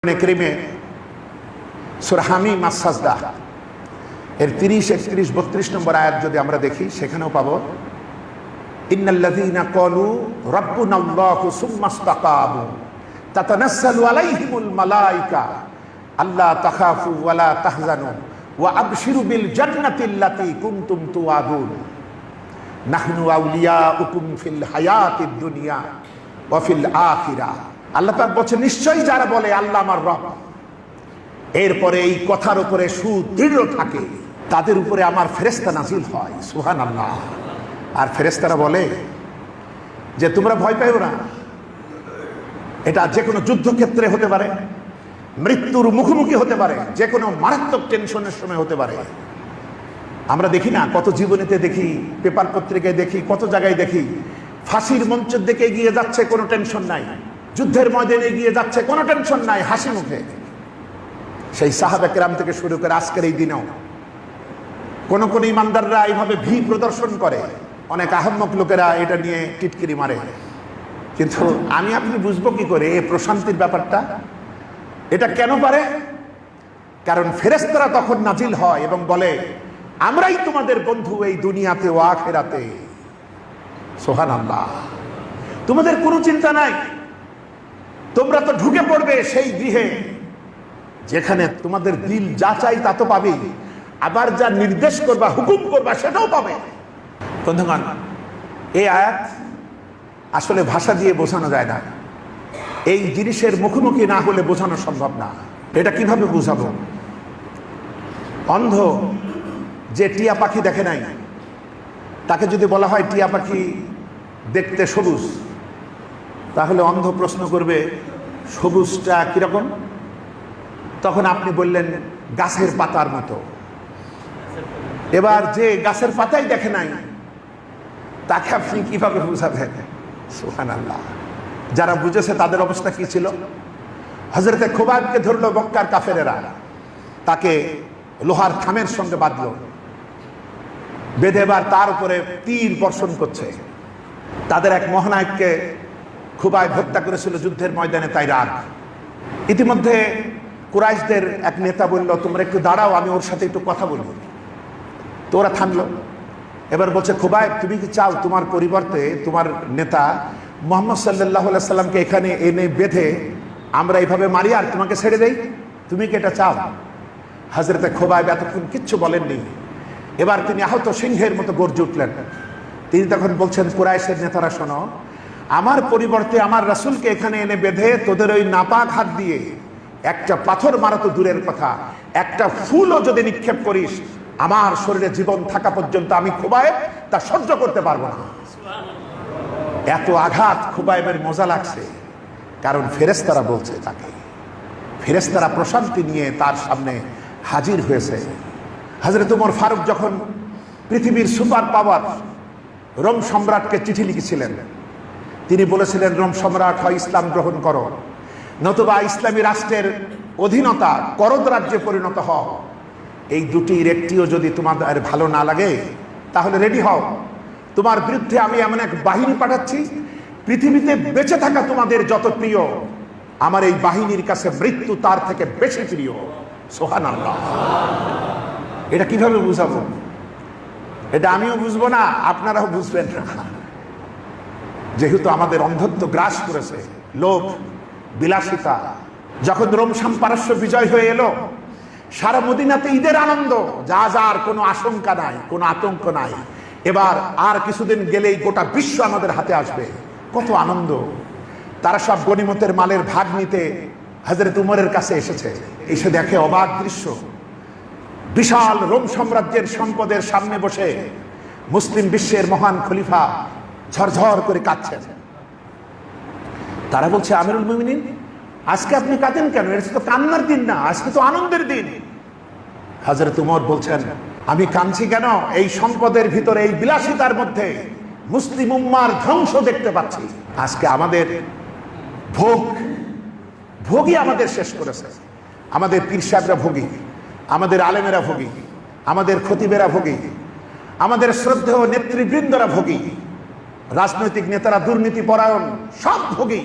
কারিমে সূরা হামিম আস-সাজদা এর 30, 31, 32 নম্বর আয়াত যদি আমরা দেখি সেখানেও পাবো ইন্নাল্লাযীনা ক্বালু রাব্বুনাল্লাহু সুম্মা ইসতাকামু তাতানাসসালু আলাইহিমুল মালায়েকা আল্লা তাখাফু ওয়া লা তাহজানু ওয়া আবশিরু বিল জান্নাতিল্লাতী কুনতুম তুআদুন নাহনু আউলিয়াউকুম ফিল হায়াতিদ দুনিয়া ওয়া ফিল আখিরাহ। আল্লাহ পাক বলেন নিশ্চয়ই যারা বলে আল্লাহ আমার রব, এরপরে এই কথার উপরে সুদৃঢ় থাকে, তাদের উপরে আমার ফেরেশতা নাজিল হয়। সুবহানাল্লাহ। আর ফেরেশতারা বলে যে তোমরা ভয় পাইও না, এটা যে কোনো যুদ্ধক্ষেত্রে হতে পারে, মৃত্যুর মুখোমুখি হতে পারে, যে কোনো মারাত্মক টেনশনের সময় হতে পারে। আমরা দেখি না, কত জীবনীতে দেখি, পেপার পত্রিকায় দেখি, কত জায়গায় দেখি, ফাঁসির মঞ্চের দিকে এগিয়ে যাচ্ছে, কোনো টেনশন নাই, যুদ্ধের ময়দানে এগিয়ে যাচ্ছে, কোনো টেনশন নাই, হাসি মুখে। সেই সাহাবা কেরাম থেকে শুরু করে আজকের এই দিনেও কোন কোন ইমানদাররা এইভাবে ভি প্রদর্শন করে, অনেক আহম্মক লোকেরা এটা নিয়ে টিটকিরি মারে। কিন্তু আমি আপনি বুঝবো কি করে এই প্রশান্তির ব্যাপারটা? এটা কেন পারে? কারণ ফেরেশতারা তখন নাজিল হয় এবং বলে আমরাই তোমাদের বন্ধু এই দুনিয়াতে ও আখিরাতে। সুবহানাল্লাহ। তোমাদের কোনো চিন্তা নাই, তোমরা তো ঢুকে পড়বে সেই গৃহে যেখানে তোমাদের দিল যা চাই তা তো পাবে, আবার যা নির্দেশ করবা, হুকুম করবা, সেটাও পাবে। বন্ধুগণ, এই আয়াত আসলে ভাষা দিয়ে বোঝানো যায় না, এই জিনিসের মুখোমুখি না হলে বোঝানো সম্ভব না। এটা কিভাবে বুঝাবো? অন্ধ যে টিয়া পাখি দেখে নাই, তাকে যদি বলা হয় টিয়া পাখি দেখতে সবুজ, তাহলে অন্ধ প্রশ্ন করবে সবুজটা কিরকম? তখন আপনি বললেন গাছের পাতার মতো। এবার যে গাছের পাতাই দেখে নাই, তাকে আপনি কিভাবে বুঝাবেন? সুবহানাল্লাহ। যারা বুঝেছে তাদের অবস্থা কি ছিল? হযরতে খুবাইবকে ধরলো মক্কার কাফেরেরা, তাকে লোহার থামের সঙ্গে বাঁধলো, বেঁধে এবার তার উপরে তীর বর্ষণ করছে। তাদের এক মহানায়ককে খুবাইব হত্যা করেছিল যুদ্ধের ময়দানে, তাই রাগ। ইতিমধ্যে কুরাইশদের এক নেতা বলল তোমরা একটু দাঁড়াও, আমি ওর সাথে একটু কথা বলবো। তো ওরা থামলো। এবার বলছে খুবাইব, তুমি কি চাও তোমার পরিবর্তে তোমার নেতা মুহাম্মদ সাল্লাল্লাহু আলাইহি সাল্লামকে এখানে এনে বেঁধে আমরা এইভাবে মারি আর তোমাকে ছেড়ে দেই? তুমি কি এটা চাও? হযরতে খুবাইব এতক্ষণ কিচ্ছু বলেননি। এবার তিনি আহত সিংহের মতো গর্জে উঠলেন। তিনি তখন বলছেন কুরাইশের নেতারা শোনো, আমার পরিবর্তে আমার রাসূলকে এখানে এনে বেঁধে তোদের ওই নাপাক হাত দিয়ে একটা পাথর মারা তো দূরের কথা, একটা ফুলও যদি নিক্ষেপ করিস, আমার শরীরে জীবন থাকা পর্যন্ত আমি খুবাইব তা সহ্য করতে পারবো না। এত আঘাত খুবাইবের মজা লাগছে, কারণ ফেরেশতারা বলছে তাকে। ফেরেশতারা প্রশান্তি নিয়ে তার সামনে হাজির হয়েছে। হযরত ওমর ফারুক যখন পৃথিবীর সুপার পাওয়ার রোম সম্রাটকে চিঠি লিখেছিলেন, তিনি বলেছিলেন রোম সম্রাট হয় ইসলাম গ্রহণ করো, নতুবা ইসলামী রাষ্ট্রের অধীনতা করদ রাজ্যে পরিণত হও। এই দুটির একটিও যদি তোমাদের ভালো না লাগে তাহলে রেডি হও, তোমার বিরুদ্ধে আমি এমন এক বাহিনী পাঠাচ্ছি, পৃথিবীতে বেঁচে থাকা তোমাদের যত প্রিয়, আমার এই বাহিনীর কাছে মৃত্যু তার থেকে বেশি প্রিয়। সুবহানাল্লাহ। এটা কিভাবে বুঝাবো? এটা আমিও বুঝবো না, আপনারাও বুঝবেন না, যেহেতু আমাদের অন্ধত্ব গ্রাস করেছে, লোভ, বিলাসিতা। যখন রোম সাম্রাজ্য বিজয় হয়ে এলো, সারা মদিনাতে ঈদের আনন্দ, যা যার কোনো আশঙ্কা নাই, কোনো আতঙ্ক নাই। এবার আর কিছুদিন গেলেই গোটা বিশ্ব আমাদের হাতে আসবে, কত আনন্দ। তারা সব গনিমতের মালের ভাগ নিতে হযরত উমরের কাছে এসেছে। এসে দেখে অবাক দৃশ্য, বিশাল রোম সাম্রাজ্যের সম্পদের সামনে বসে মুসলিম বিশ্বের মহান খলিফা ঝরঝর করে কাঁদছেন। তারা বলছে আমিরুল মুমিনিন, আজকে আপনি কাঁদেন কেন? এটা তো কান্নার দিন না, আজকে তো আনন্দের দিন। হযরত উমর বলছেন আমি কাঁদছি কেন? এই সম্পদের ভিতরে, এই বিলাসিতার মধ্যে মুসলিম উম্মার ধ্বংস দেখতে পাচ্ছি। আজকে আমাদের ভোগই আমাদের শেষ করেছে। আমাদের পীর সাহেবরা ভোগী, আমাদের আলেমেরা ভোগী, আমাদের খতিবেরা ভোগী, আমাদের শ্রদ্ধেয় নেতৃবৃন্দরা ভোগী, রাজনৈতিক নেতারা দুর্নীতি পরায়ণ, সব ভোগী।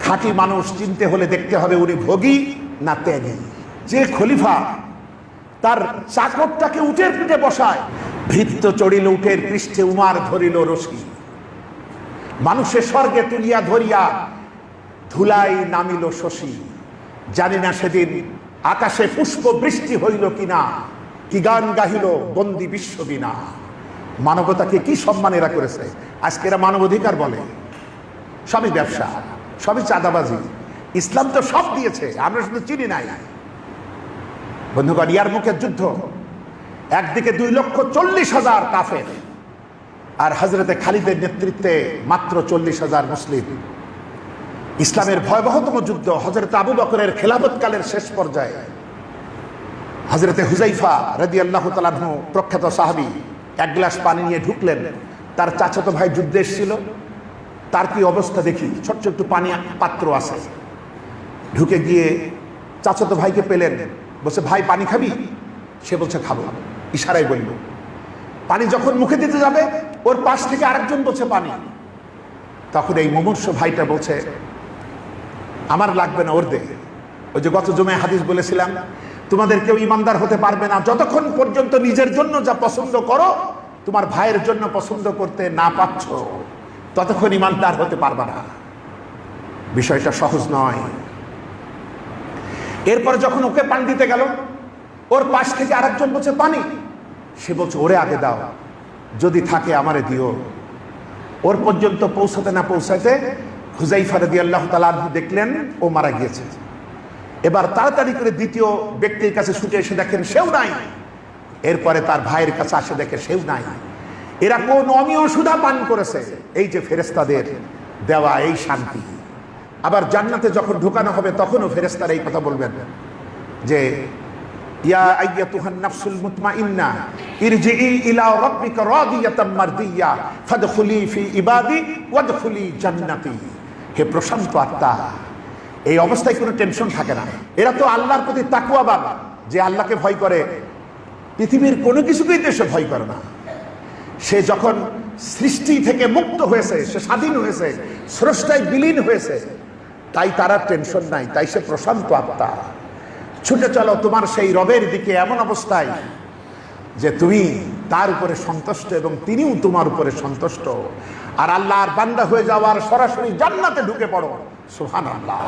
খাঁটি মানুষ চিনতে হলে দেখতে হবে উনি ভোগী না ত্যাগী। যে খলিফা তার চাকরটাকে উটের পিঠে বসায়, ভৃত্য চড়িল উটের পৃষ্ঠে উমার ধরিল রশি, মানুষের স্বর্গে তুলিয়া ধরিয়া ধুলাই নামিল শশী, জানি না সেদিন আকাশে পুষ্প বৃষ্টি হইল কিনা, কি গান গাহিল বন্দি বিশ্ববিনা। মানবতাকে কি সম্মান এরা করেছে, আজকে এরা মানবাধিকার বলে, সবই ব্যবসা, সবই চাঁদাবাজি। ইসলাম তো সব দিয়েছে, আমরা শুধু চিনি নাই। বন্ধুগণ, ইয়ারমুকের যুদ্ধ, একদিকে 2,40,000 কাফের, আর হযরতে খালিদের নেতৃত্বে মাত্র 40,000 মুসলিম। ইসলামের ভয়াবহতম যুদ্ধ হযরত আবু বকরের খেলাফতকালের শেষ পর্যায়ে হযরতে হুযাইফা রাদিয়াল্লাহু তাআলা আনহু, প্রখ্যাত সাহাবী, এক গ্লাস পানি নিয়ে ঢুকলেন। তার চাচাতো ভাই যুদ্ধে এসেছিল, তার কি অবস্থা দেখি, ছোট্ট একটু পানি পাত্র আছে। ঢুকে গিয়ে চাচাতো ভাইকে পেলেন, বলছে ভাই পানি খাবি? সে বলছে খাবো, ইশারায় বলল। পানি যখন মুখে দিতে যাবে, ওর পাশ থেকে আরেকজন বলছে পানি। তখন এই মুমূর্ষ ভাইটা বলছে আমার লাগবে না, ওর দে। ওই যে গত জুমায় হাদিস বলেছিলাম, তোমাদের কেউ ইমানদার হতে পারবে না যতক্ষণ পর্যন্ত নিজের জন্য যা পছন্দ করো তোমার ভাইয়ের জন্য পছন্দ করতে না পাচ্ছ, ততক্ষণ ইমানদার হতে পারবে না। বিষয়টা সহজ নয়। এরপর যখন ওকে পানি দিতে গেল, ওর পাশ থেকে আরেকজন বলছে পানি। সে বলছে ওরে আগে দাও, যদি থাকে আমারে দিও। ওর পর্যন্ত পৌঁছাতে না পৌঁছাতে হুযাইফা রাদিয়াল্লাহু তাআলা আনহু দেখলেন ও মারা গিয়েছে। এবার তাড়াতাড়ি করে দ্বিতীয় ব্যক্তির কাছে ছুটে এসে দেখেন সেও নাই। এরপরে তার ভাইয়ের কাছে আসে, দেখে সেও নাই। এরা কোন অমীয় সুধা পান করেছে। এই যে ফেরেশতাদের দেওয়া এই শান্তি। আবার জান্নাতে যখন ঢুকানো হবে তখনও ফেরেশতারা এই কথা বলবেন যে ইয়া আইয়াতুহান নাফসুল মুতমাইন্না ইরজিই ইলা রাব্বিকা রাদিয়াতাম মারদিয়া ফাদখুলি ফি ইবাদি ওয়াদখুলি জান্নাতি। হে প্রশান্ত আত্মা, এই অবস্থায় কোনো টেনশন থাকে না। এরা তো আল্লাহর প্রতি তাকওয়াবান, যে আল্লাহকে ভয় করে, পৃথিবীর কোনো কিছুকেই তো সে ভয় করে না। সে যখন সৃষ্টি থেকে মুক্ত হয়েছে, সে স্বাধীন হয়েছে, স্রষ্টায় বিলীন হয়েছে, তাই তার আর টেনশন নাই, তাই সে প্রশান্ত আত্মা। ছুটে চলো তোমার সেই রবের দিকে এমন অবস্থায় যে তুমি তার উপরে সন্তুষ্ট এবং তিনিও তোমার উপরে সন্তুষ্ট। আর আল্লাহর বান্দা হয়ে যাওয়ার সরাসরি জান্নাতে ঢুকে পড়ো। সুবহানাল্লাহ।